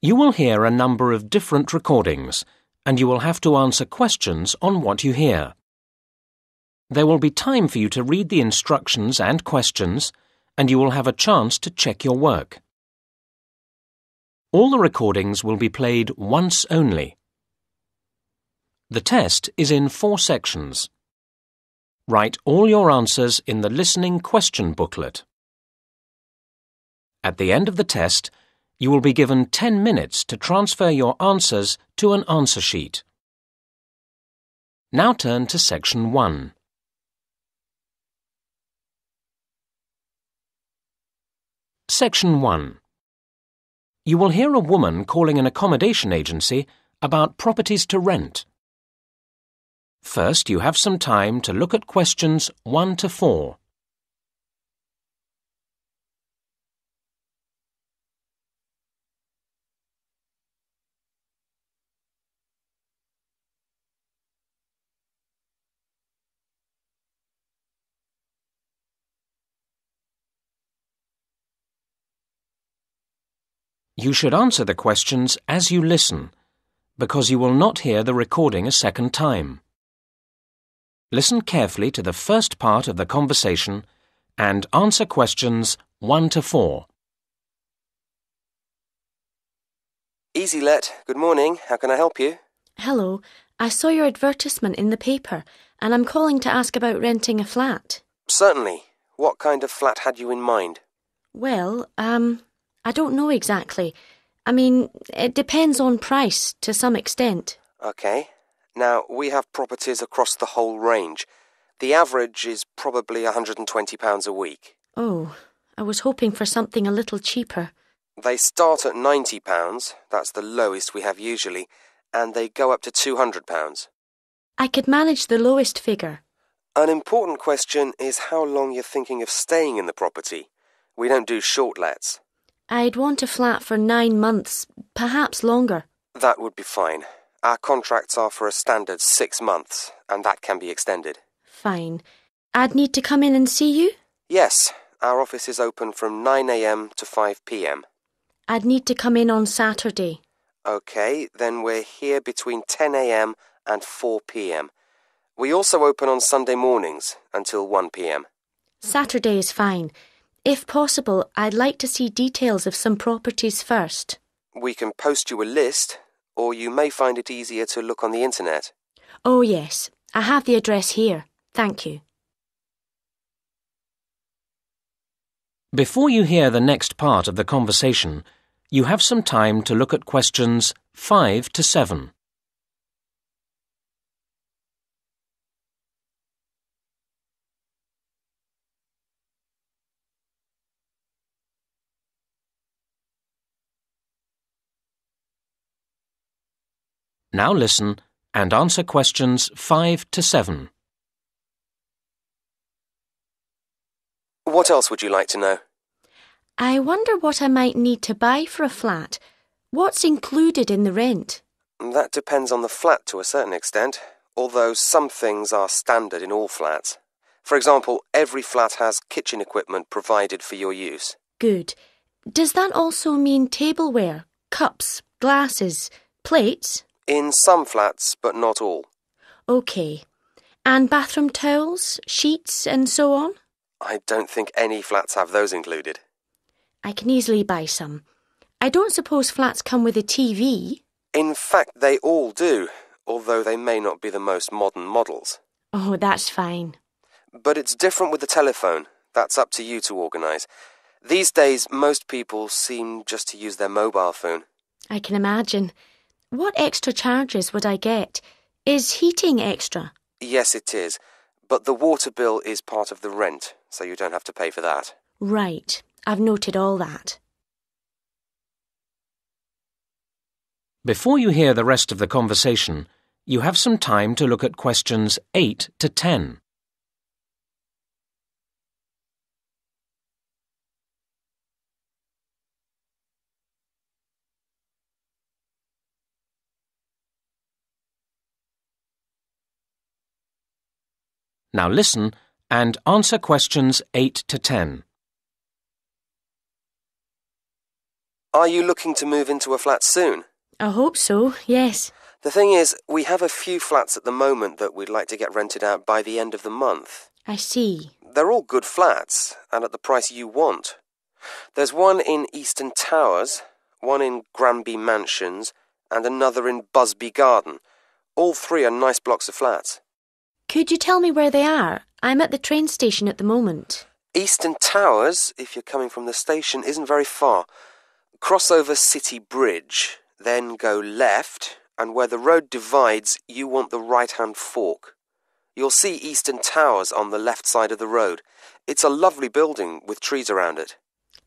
You will hear a number of different recordings, and you will have to answer questions on what you hear. There will be time for you to read the instructions and questions, and you will have a chance to check your work. All the recordings will be played once only. The test is in 4 sections. Write all your answers in the listening question booklet. At the end of the test, you will be given 10 minutes to transfer your answers to an answer sheet. Now turn to Section 1. Section 1. You will hear a woman calling an accommodation agency about properties to rent. First, you have some time to look at questions 1 to 4. You should answer the questions as you listen, because you will not hear the recording a second time. Listen carefully to the first part of the conversation and answer questions 1 to 4. Easy Let, good morning. How can I help you? Hello, I saw your advertisement in the paper and I'm calling to ask about renting a flat. Certainly. What kind of flat had you in mind? Well, I don't know exactly. I mean, it depends on price to some extent. Okay. Now, we have properties across the whole range. The average is probably £120 a week. Oh, I was hoping for something a little cheaper. They start at £90, that's the lowest we have usually, and they go up to £200. I could manage the lowest figure. An important question is how long you're thinking of staying in the property. We don't do short lets. I'd want a flat for 9 months, perhaps longer. That would be fine. Our contracts are for a standard 6 months, and that can be extended. Fine. I'd need to come in and see you? Yes, our office is open from 9 a.m. to 5 p.m. I'd need to come in on Saturday. Okay, then we're here between 10 a.m. and 4 p.m. We also open on Sunday mornings until 1 p.m. Saturday is fine. If possible, I'd like to see details of some properties first. We can post you a list, or you may find it easier to look on the internet. Oh yes, I have the address here. Thank you. Before you hear the next part of the conversation, you have some time to look at questions 5 to 7. Now listen and answer questions 5 to 7. What else would you like to know? I wonder what I might need to buy for a flat. What's included in the rent? That depends on the flat to a certain extent, although some things are standard in all flats. For example, every flat has kitchen equipment provided for your use. Good. Does that also mean tableware, cups, glasses, plates? In some flats, but not all. OK. And bathroom towels, sheets and so on? I don't think any flats have those included. I can easily buy some. I don't suppose flats come with a TV? In fact, they all do, although they may not be the most modern models. Oh, that's fine. But it's different with the telephone. That's up to you to organise. These days, most people seem just to use their mobile phone. I can imagine. What extra charges would I get? Is heating extra? Yes, it is. But the water bill is part of the rent, so you don't have to pay for that. Right. I've noted all that. Before you hear the rest of the conversation, you have some time to look at questions 8 to 10. Now listen and answer questions 8 to 10. Are you looking to move into a flat soon? I hope so, yes. The thing is, we have a few flats at the moment that we'd like to get rented out by the end of the month. I see. They're all good flats, and at the price you want. There's one in Eastern Towers, one in Granby Mansions, and another in Busby Garden. All three are nice blocks of flats. Could you tell me where they are? I'm at the train station at the moment. Eastern Towers, if you're coming from the station, isn't very far. Cross over City Bridge, then go left, and where the road divides, you want the right-hand fork. You'll see Eastern Towers on the left side of the road. It's a lovely building with trees around it.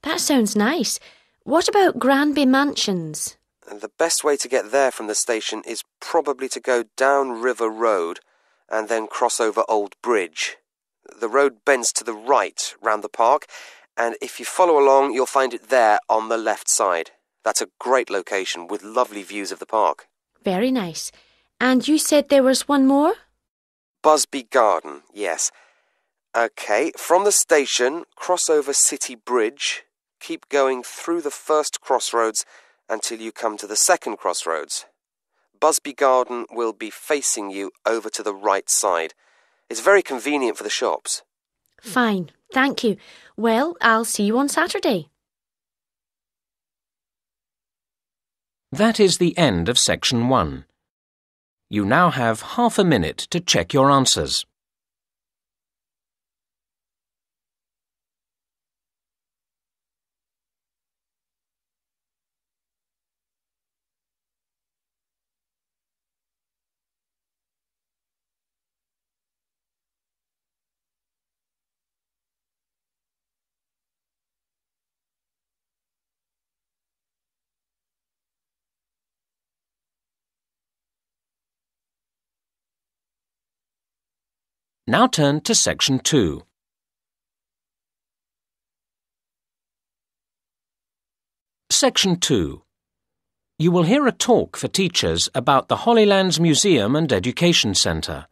That sounds nice. What about Granby Mansions? The best way to get there from the station is probably to go down River Road and then cross over Old Bridge. The road bends to the right round the park, and if you follow along, you'll find it there on the left side. That's a great location with lovely views of the park. Very nice. And you said there was one more? Busby Garden, yes. OK, from the station, cross over City Bridge, keep going through the first crossroads until you come to the second crossroads. Busby Garden will be facing you over to the right side. It's very convenient for the shops. Fine, thank you. Well, I'll see you on Saturday. That is the end of section 1. You now have half a minute to check your answers. Now turn to section 2. Section 2. You will hear a talk for teachers about the Holylands Museum and Education Centre.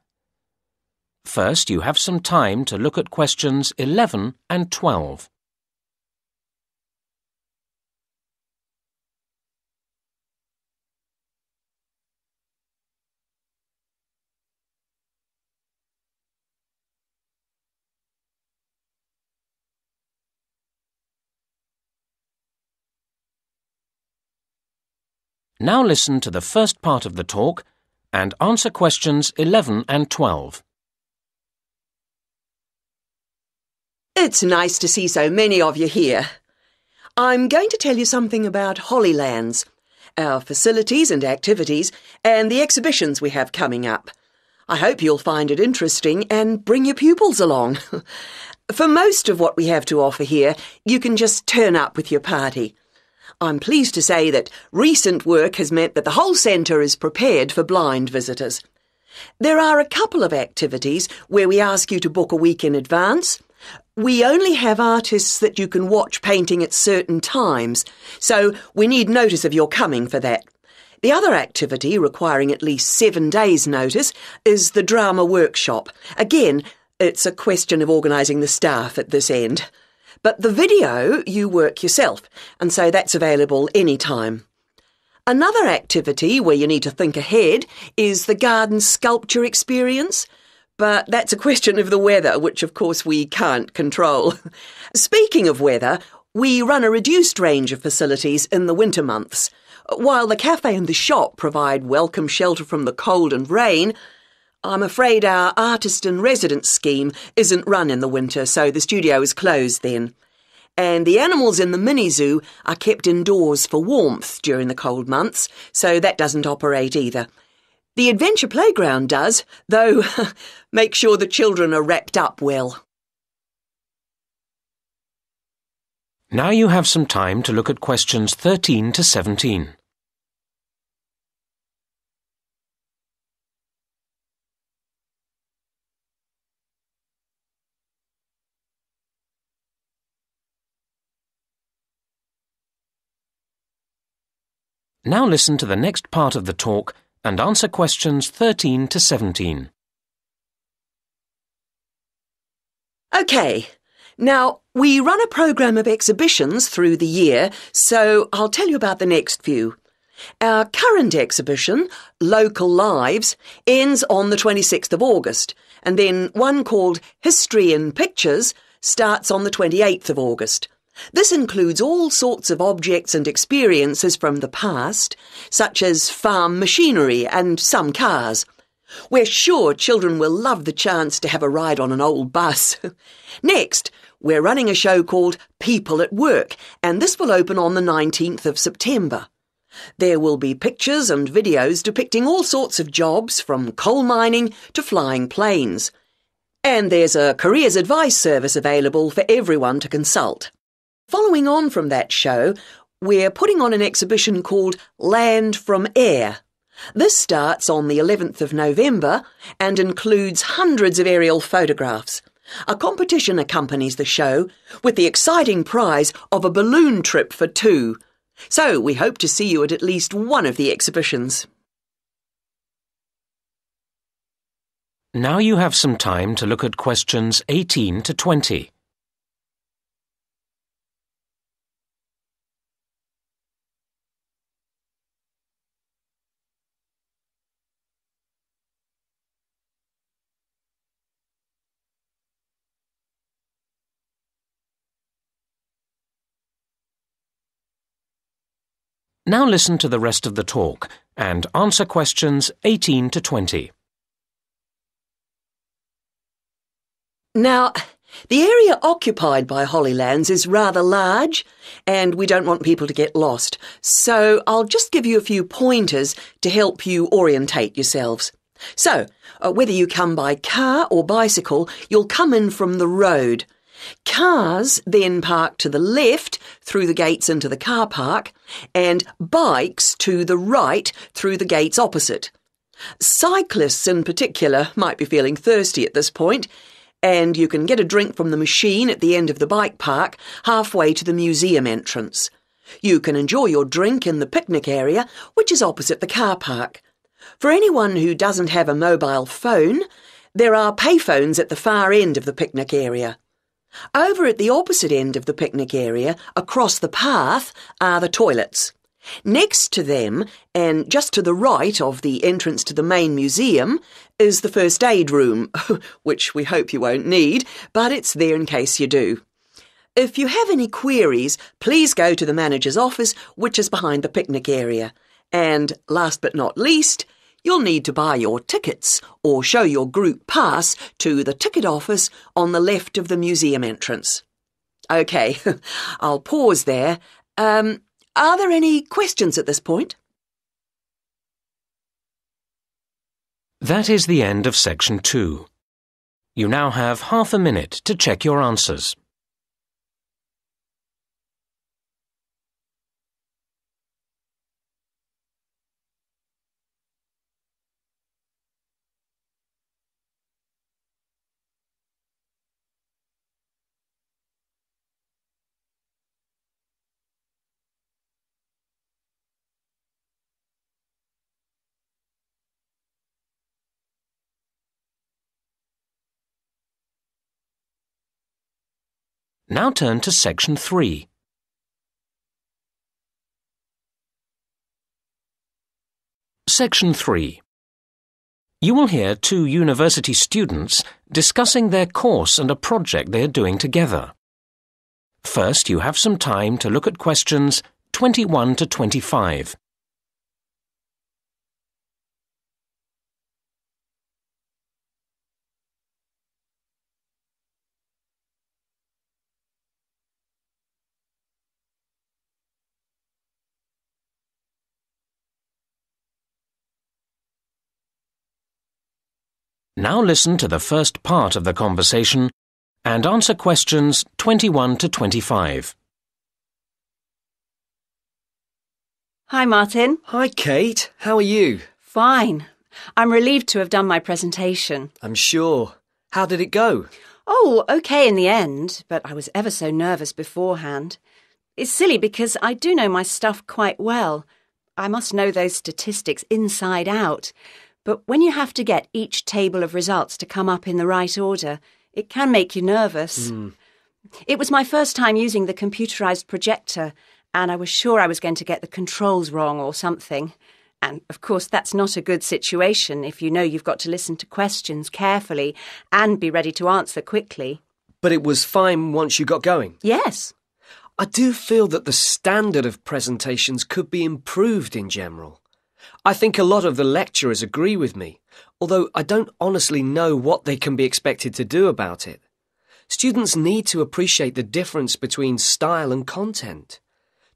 First, you have some time to look at questions 11 and 12. Now listen to the first part of the talk and answer questions 11 and 12. It's nice to see so many of you here. I'm going to tell you something about Holylands, our facilities and activities, and the exhibitions we have coming up. I hope you'll find it interesting and bring your pupils along. For most of what we have to offer here, you can just turn up with your party. I'm pleased to say that recent work has meant that the whole centre is prepared for blind visitors. There are a couple of activities where we ask you to book a week in advance. We only have artists that you can watch painting at certain times, so we need notice of your coming for that. The other activity, requiring at least 7 days' notice, is the drama workshop. Again, it's a question of organising the staff at this end. But the video you work yourself, and so that's available any time. Another activity where you need to think ahead is the garden sculpture experience. But that's a question of the weather, which of course we can't control. Speaking of weather, we run a reduced range of facilities in the winter months. While the cafe and the shop provide welcome shelter from the cold and rain, I'm afraid our artist in residence scheme isn't run in the winter, so the studio is closed then. And the animals in the mini-zoo are kept indoors for warmth during the cold months, so that doesn't operate either. The adventure playground does, though make sure the children are wrapped up well. Now you have some time to look at questions 13 to 17. Now listen to the next part of the talk and answer questions 13 to 17. OK, Now, we run a programme of exhibitions through the year, so I'll tell you about the next few. Our current exhibition, Local Lives, ends on the 26th of August, and then one called History in Pictures starts on the 28th of August. This includes all sorts of objects and experiences from the past, such as farm machinery and some cars. We're sure children will love the chance to have a ride on an old bus. Next, we're running a show called People at Work, and this will open on the 19th of September. There will be pictures and videos depicting all sorts of jobs, from coal mining to flying planes. And there's a careers advice service available for everyone to consult. Following on from that show, we're putting on an exhibition called Land from Air. This starts on the 11th of November and includes hundreds of aerial photographs. A competition accompanies the show with the exciting prize of a balloon trip for two. So we hope to see you at least one of the exhibitions. Now you have some time to look at questions 18 to 20. Now listen to the rest of the talk and answer questions 18 to 20. Now, the area occupied by Hollylands is rather large, and we don't want people to get lost, so I'll just give you a few pointers to help you orientate yourselves. So, whether you come by car or bicycle, you'll come in from the road. Cars then park to the left through the gates into the car park, and bikes to the right through the gates opposite. Cyclists in particular might be feeling thirsty at this point, and you can get a drink from the machine at the end of the bike park, halfway to the museum entrance. You can enjoy your drink in the picnic area, which is opposite the car park. For anyone who doesn't have a mobile phone, there are payphones at the far end of the picnic area. Over at the opposite end of the picnic area, across the path, are the toilets. Next to them, and just to the right of the entrance to the main museum, is the first aid room, which we hope you won't need, but it's there in case you do. If you have any queries, please go to the manager's office, which is behind the picnic area. And last but not least, you'll need to buy your tickets or show your group pass to the ticket office on the left of the museum entrance. OK, I'll pause there. Are there any questions at this point? That is the end of section 2. You now have half a minute to check your answers. Now turn to section 3. Section 3. You will hear two university students discussing their course and a project they are doing together. First, you have some time to look at questions 21 to 25. Now listen to the first part of the conversation and answer questions 21 to 25. Hi, Martin. Hi, Kate. How are you? Fine. I'm relieved to have done my presentation. I'm sure. How did it go? Oh, OK in the end, but I was ever so nervous beforehand. It's silly because I do know my stuff quite well. I must know those statistics inside out. But when you have to get each table of results to come up in the right order, it can make you nervous. It was my first time using the computerised projector, and I was sure I was going to get the controls wrong or something. And, of course, that's not a good situation if you know you've got to listen to questions carefully and be ready to answer quickly. But it was fine once you got going. Yes. I do feel that the standard of presentations could be improved in general. I think a lot of the lecturers agree with me, although I don't honestly know what they can be expected to do about it. Students need to appreciate the difference between style and content.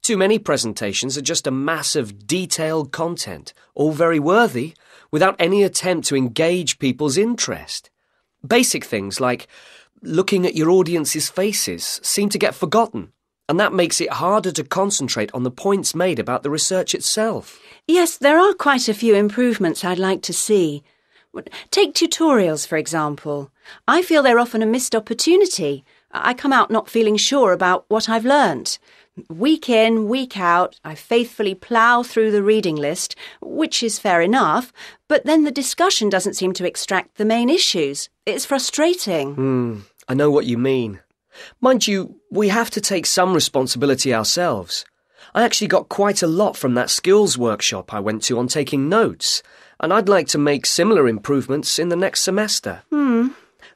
Too many presentations are just a mass of detailed content, all very worthy, without any attempt to engage people's interest. Basic things like looking at your audience's faces seem to get forgotten, and that makes it harder to concentrate on the points made about the research itself. Yes, there are quite a few improvements I'd like to see. Take tutorials, for example. I feel they're often a missed opportunity. I come out not feeling sure about what I've learnt. Week in, week out, I faithfully plough through the reading list, which is fair enough, but then the discussion doesn't seem to extract the main issues. It's frustrating. I know what you mean. Mind you, we have to take some responsibility ourselves. I actually got quite a lot from that skills workshop I went to on taking notes, and I'd like to make similar improvements in the next semester.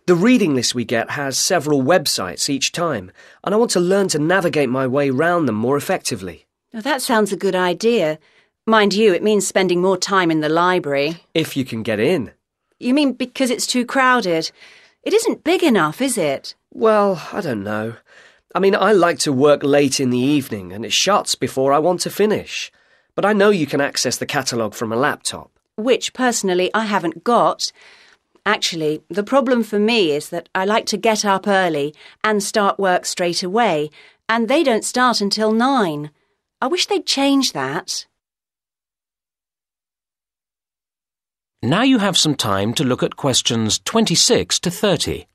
The reading list we get has several websites each time, and I want to learn to navigate my way round them more effectively. Now, that sounds a good idea. Mind you, it means spending more time in the library. If you can get in. You mean because it's too crowded? It isn't big enough, is it? Well, I don't know. I mean, I like to work late in the evening, and it shuts before I want to finish. But I know you can access the catalogue from a laptop. Which, personally, I haven't got. Actually, the problem for me is that I like to get up early and start work straight away, and they don't start until 9. I wish they'd change that. Now you have some time to look at questions 26 to 30.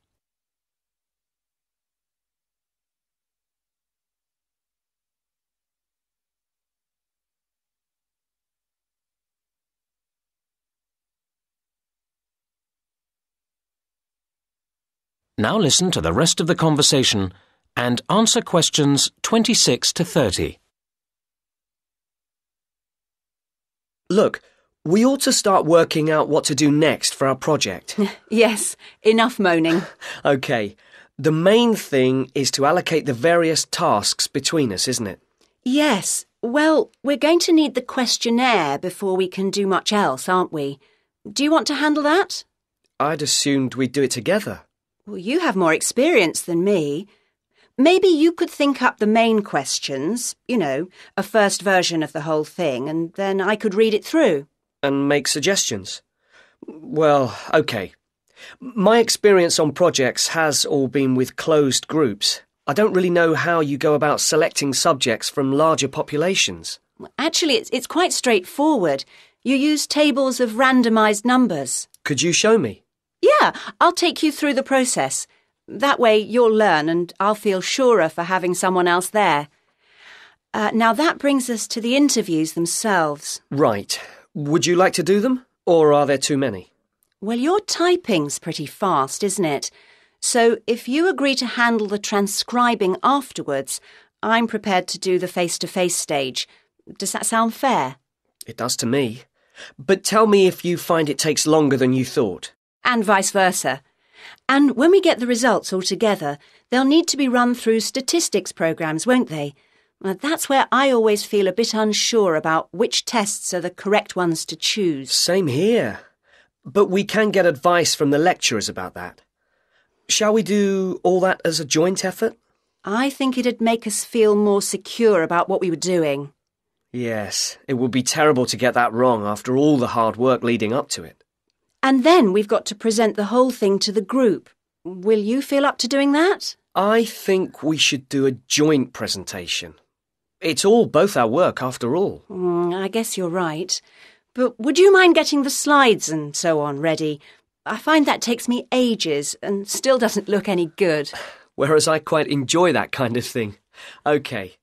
Now listen to the rest of the conversation and answer questions 26 to 30. Look, we ought to start working out what to do next for our project. Yes, enough moaning. OK, the main thing is to allocate the various tasks between us, isn't it? Yes, well, we're going to need the questionnaire before we can do much else, aren't we? Do you want to handle that? I'd assumed we'd do it together. Well, you have more experience than me. Maybe you could think up the main questions, a first version of the whole thing, and then I could read it through. And make suggestions? Well, OK. My experience on projects has all been with closed groups. I don't really know how you go about selecting subjects from larger populations. Actually, it's quite straightforward. You use tables of randomised numbers. Could you show me? Yeah, I'll take you through the process. That way you'll learn and I'll feel surer for having someone else there. Now that brings us to the interviews themselves. Right. Would you like to do them? Or are there too many? Well, your typing's pretty fast, isn't it? So if you agree to handle the transcribing afterwards, I'm prepared to do the face-to-face stage. Does that sound fair? It does to me. But tell me if you find it takes longer than you thought. And vice versa. And when we get the results all together, they'll need to be run through statistics programs, won't they? That's where I always feel a bit unsure about which tests are the correct ones to choose. Same here. But we can get advice from the lecturers about that. Shall we do all that as a joint effort? I think it'd make us feel more secure about what we were doing. Yes, it would be terrible to get that wrong after all the hard work leading up to it. And then we've got to present the whole thing to the group. Will you feel up to doing that? I think we should do a joint presentation. It's all both our work, after all. I guess you're right. But would you mind getting the slides and so on ready? I find that takes me ages and still doesn't look any good. Whereas I quite enjoy that kind of thing. OK.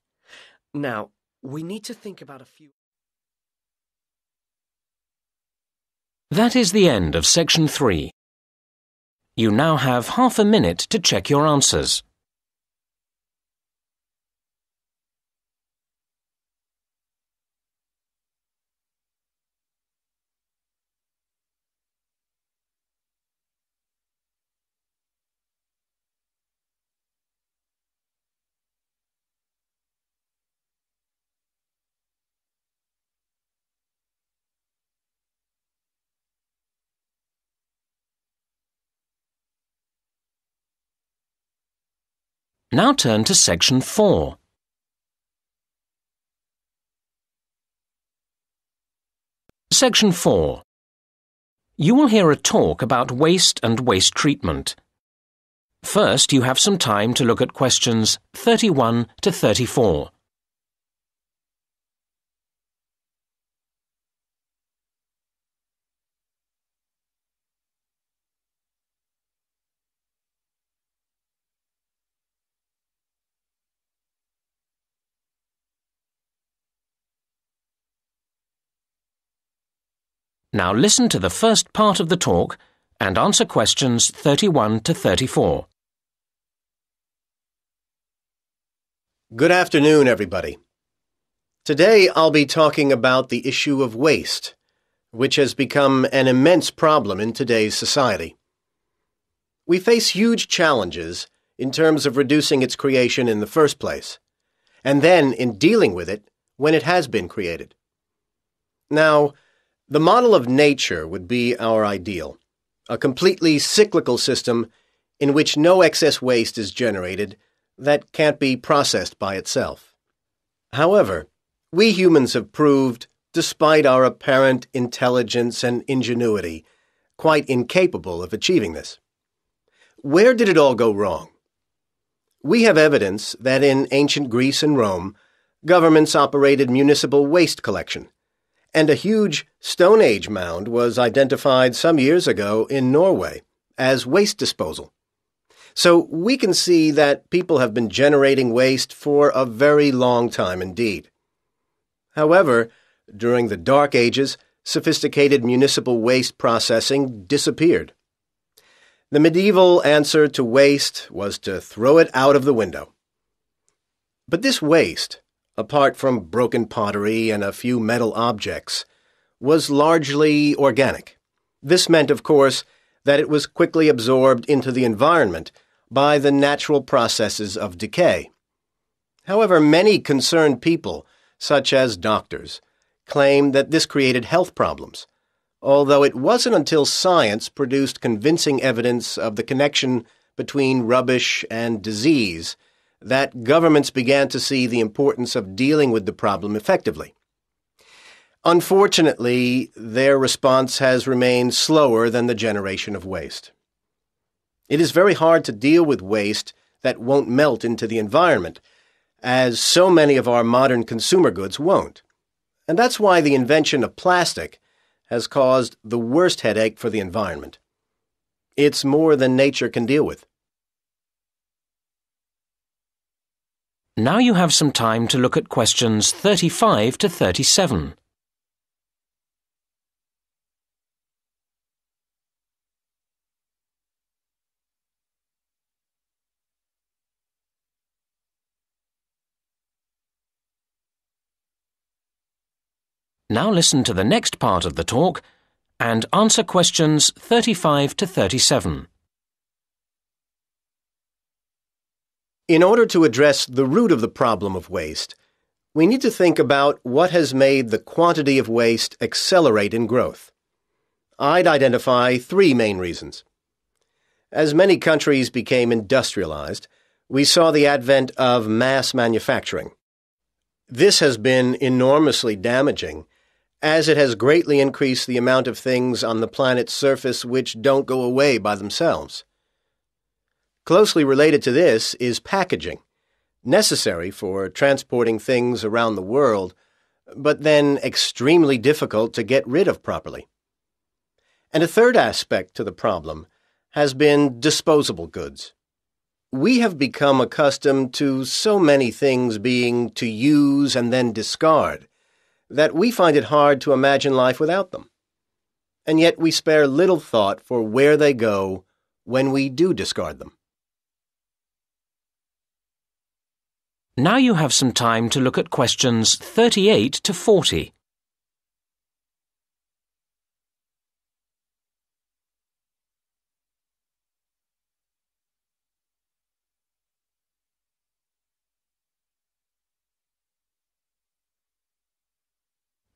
Now, we need to think about a few... That is the end of section 3. You now have half a minute to check your answers. Now turn to Section 4. Section 4. You will hear a talk about waste and waste treatment. First, you have some time to look at questions 31 to 34. Now listen to the first part of the talk and answer questions 31 to 34. Good afternoon, everybody. Today I'll be talking about the issue of waste, which has become an immense problem in today's society. We face huge challenges in terms of reducing its creation in the first place, and then in dealing with it when it has been created. Now, the model of nature would be our ideal, a completely cyclical system in which no excess waste is generated that can't be processed by itself. However, we humans have proved, despite our apparent intelligence and ingenuity, quite incapable of achieving this. Where did it all go wrong? We have evidence that in ancient Greece and Rome, governments operated municipal waste collection, and a huge Stone Age mound was identified some years ago in Norway as waste disposal. So we can see that people have been generating waste for a very long time indeed. However, during the Dark Ages, sophisticated municipal waste processing disappeared. The medieval answer to waste was to throw it out of the window. But this waste, apart from broken pottery and a few metal objects, was largely organic. This meant, of course, that it was quickly absorbed into the environment by the natural processes of decay. However, many concerned people, such as doctors, claim that this created health problems, although it wasn't until science produced convincing evidence of the connection between rubbish and disease that governments began to see the importance of dealing with the problem effectively. Unfortunately, their response has remained slower than the generation of waste. It is very hard to deal with waste that won't melt into the environment, as so many of our modern consumer goods won't. And that's why the invention of plastic has caused the worst headache for the environment. It's more than nature can deal with. Now you have some time to look at questions 35 to 37. Now listen to the next part of the talk and answer questions 35 to 37. In order to address the root of the problem of waste, we need to think about what has made the quantity of waste accelerate in growth. I'd identify three main reasons. As many countries became industrialized, we saw the advent of mass manufacturing. This has been enormously damaging, as it has greatly increased the amount of things on the planet's surface which don't go away by themselves. Closely related to this is packaging, necessary for transporting things around the world, but then extremely difficult to get rid of properly. And a third aspect to the problem has been disposable goods. We have become accustomed to so many things being to use and then discard that we find it hard to imagine life without them. And yet we spare little thought for where they go when we do discard them. Now you have some time to look at questions 38 to 40.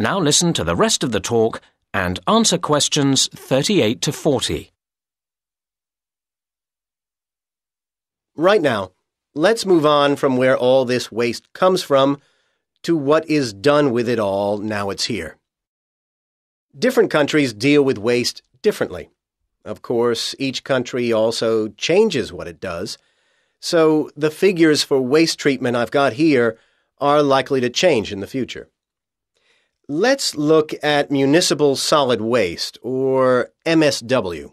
Now listen to the rest of the talk and answer questions 38 to 40. Right now, let's move on from where all this waste comes from to what is done with it all now it's here. Different countries deal with waste differently. Of course, each country also changes what it does, so the figures for waste treatment I've got here are likely to change in the future. Let's look at municipal solid waste, or MSW.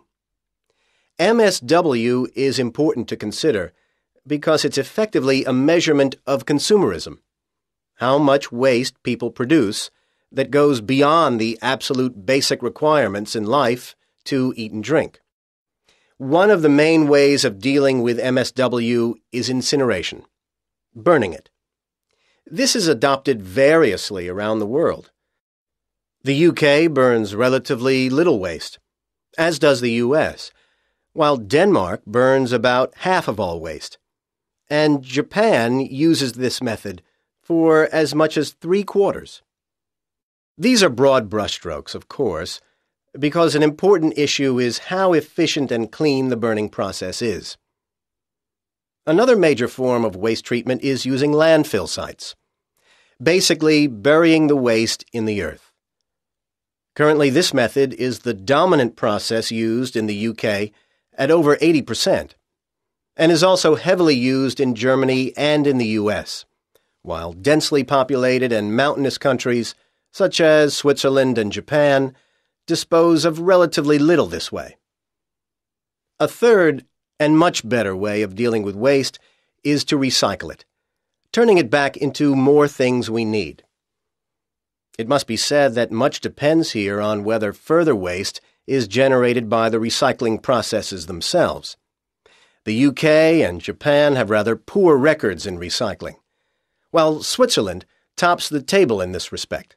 MSW is important to consider because it's effectively a measurement of consumerism, how much waste people produce that goes beyond the absolute basic requirements in life to eat and drink. One of the main ways of dealing with MSW is incineration, burning it. This is adopted variously around the world. The UK burns relatively little waste, as does the US, while Denmark burns about half of all waste, and Japan uses this method for as much as 3/4. These are broad brushstrokes, of course, because an important issue is how efficient and clean the burning process is. Another major form of waste treatment is using landfill sites, basically burying the waste in the earth. Currently, this method is the dominant process used in the UK at over 80%, and is also heavily used in Germany and in the US, while densely populated and mountainous countries such as Switzerland and Japan dispose of relatively little this way. A third and much better way of dealing with waste is to recycle it, turning it back into more things we need. It must be said that much depends here on whether further waste is generated by the recycling processes themselves. The UK and Japan have rather poor records in recycling, while Switzerland tops the table in this respect,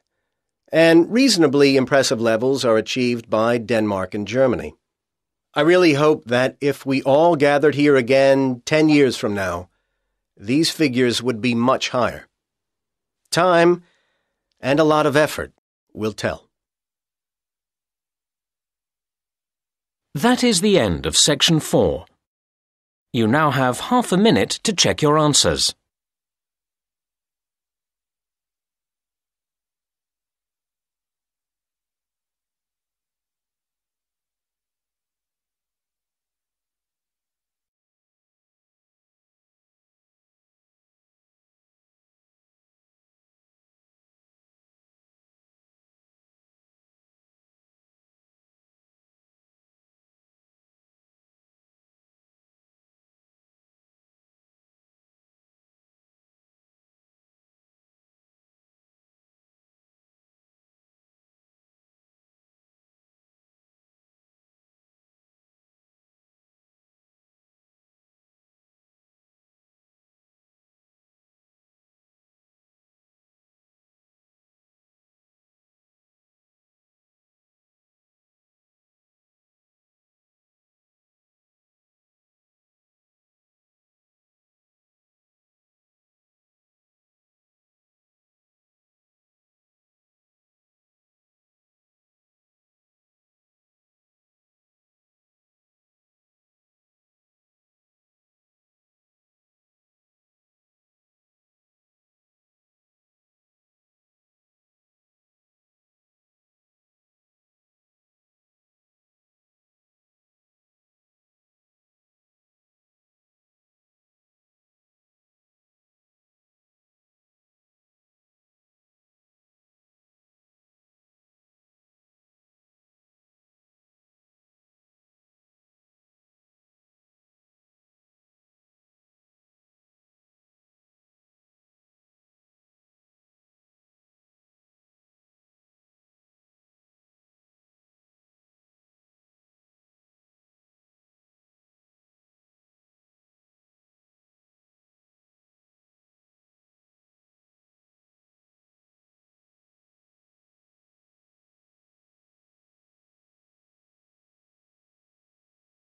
and reasonably impressive levels are achieved by Denmark and Germany. I really hope that if we all gathered here again 10 years from now, these figures would be much higher. Time and a lot of effort will tell. That is the end of Section 4. You now have half a minute to check your answers.